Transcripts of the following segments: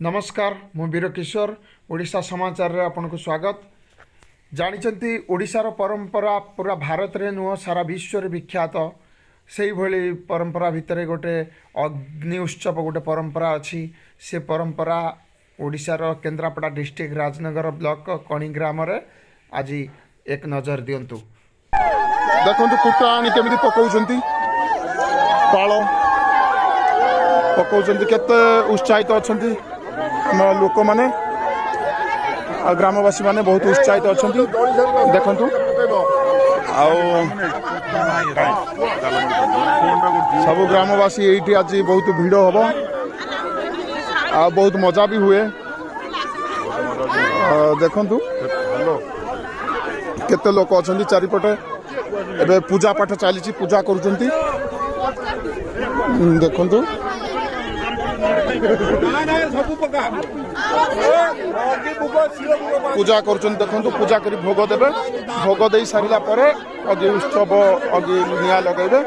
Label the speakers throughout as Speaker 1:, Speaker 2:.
Speaker 1: नमस्कार मु वीर किशोर ओडिशा समाचार रे आपन को स्वागत। जानिचंती ओडिशार परंपरा पूरा भारत रे नुह सारा विश्व रे विख्यात से भली परंपरा भितर गोटे अग्नि उत्सव गोटे परंपरा अच्छी। से परंपरा ओडिशार केन्द्रापड़ा डिस्ट्रिक्ट राजनगर ब्लॉक कणी ग्राम रे आज एक नजर दिंतु।
Speaker 2: देखो कुटा आनी केमी पकाउछंती पाଳ पकाउछंती केते उत्साहित अछंती लोक माने ग्रामवासी माने बहुत उत्साहित अछंती। देखंतु सब ग्रामवासी एठी आज बहुत भीड़ हबो आ बहुत मजा भी हुए। देखंतु केते लोक अछंती चारिपटे एबे पूजा पाठ चली पूजा करुचंती। देखंतु पूजा करुचंती। देखंतु पूजा करी भोग देबे। भोग दे सारिला परे अगे उत्सव अगे निया लगेबे।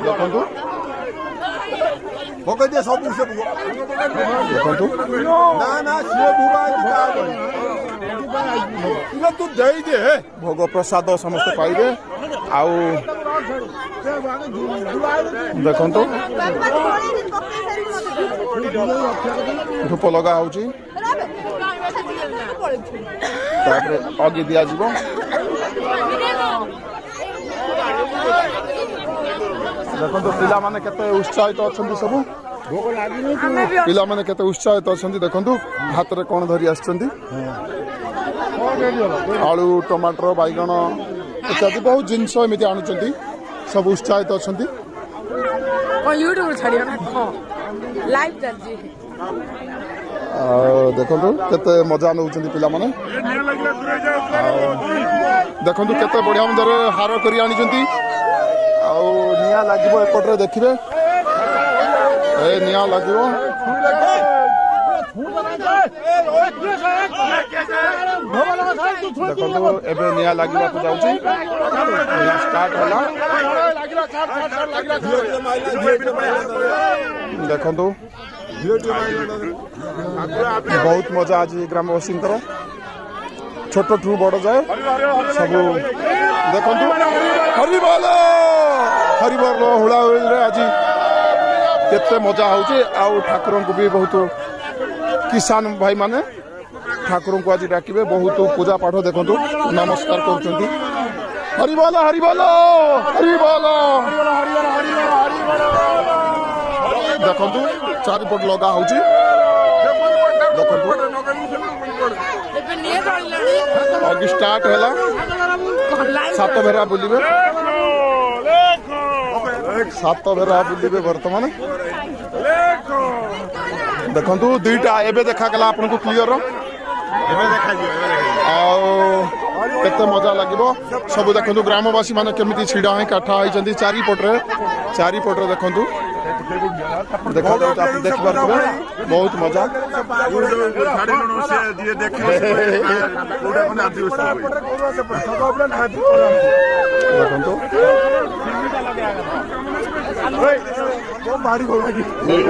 Speaker 2: देखंतु
Speaker 3: भोग दे सब से
Speaker 2: देखंतु
Speaker 3: ना ना सिए बुबा इला तू दे दे
Speaker 2: भोग प्रसाद समस्त पाइबे। आउ देखंतु धूप लगा होची तापरे अगे दिया जीवो। देखंतु पिला माने केते उत्साहित अछंती सब पिला माने केते उत्साहित अछंती। देखंतु हाथ रे कोन धरी आछंती आलू टमाटर बैगण इत्यादि बहुत जिनस एमती आणुचंती। सब उत्साहित अछंती।
Speaker 4: यूट्यूब छाड़ियो ना लाइव चलजी।
Speaker 2: देखंतु केते मजा नउचंती पिला माने। देखंतु केते बढ़िया मंदर हार करी आनिचंती। आ निया लागिबो एपटरे देखिबे ए निया लागिबो। देखंतु एबे निया लागिबा को जाउची स्टार्ट होला। देखंतु बहुत मजा आज ग्रामवासी छोट ठू बड़ जाए सब। देखंतु हरिबोल हरिबोल हुला हुली आज केते मजा होची। आउ ठाकुर को भी बहुत किसान भाई माने ठाकुर को आज डाकिबे बहुत पूजा पाठ देखंतु नमस्कार करछंती। हरिबोल हरिबोल हरिबोल देखंतु चारिपट लगा होची। देखंतु अगे स्टार्ट हैला सात भेरा बुलिबे। सात भेरा बुलिबे वर्तमान। देखंतु दुईटा एबे देखा गला आपन को क्लियर केते मजा लागिबो सब। देखंतु ग्रामवासी माने केमिति छिडा है काठा आइचंती चारिपटरे देखंतु देखा देख पारे बहुत मजा। देखंतु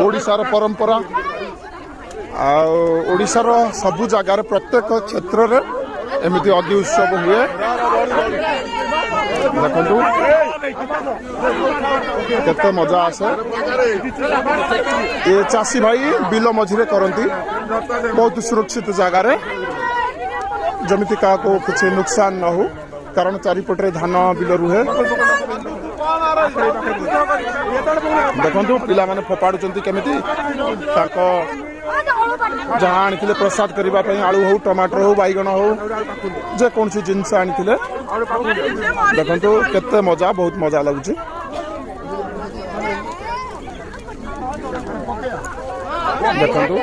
Speaker 2: ओडिशार परंपरा ओडिशार सबु जगार प्रत्येक क्षेत्र रे एमिति अग्नि उत्सव हुए। देखंतु केते मजा आसे। ये चासी भाई बिल मझिरे करंती बहुत सुरक्षित जगार जमिति का को कुछ नुकसान न हो कारण चारिपटरे धान बिल रुहे। देखंतु पिला माने फोपाडुचंती केमिति ताको जहाँ आनी प्रसाद करने आलू हो टमाटर हो बैगण हो जे कौन सी जिनस आनी। देखंतु केते मजा बहुत मजा लगुच। देखंतु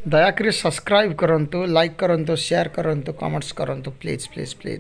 Speaker 1: दयाकरी सब्सक्राइब करंतु, लाइक करंतु, शेयर करंतु, कमेंट्स करंतु, प्लीज प्लीज प्लीज।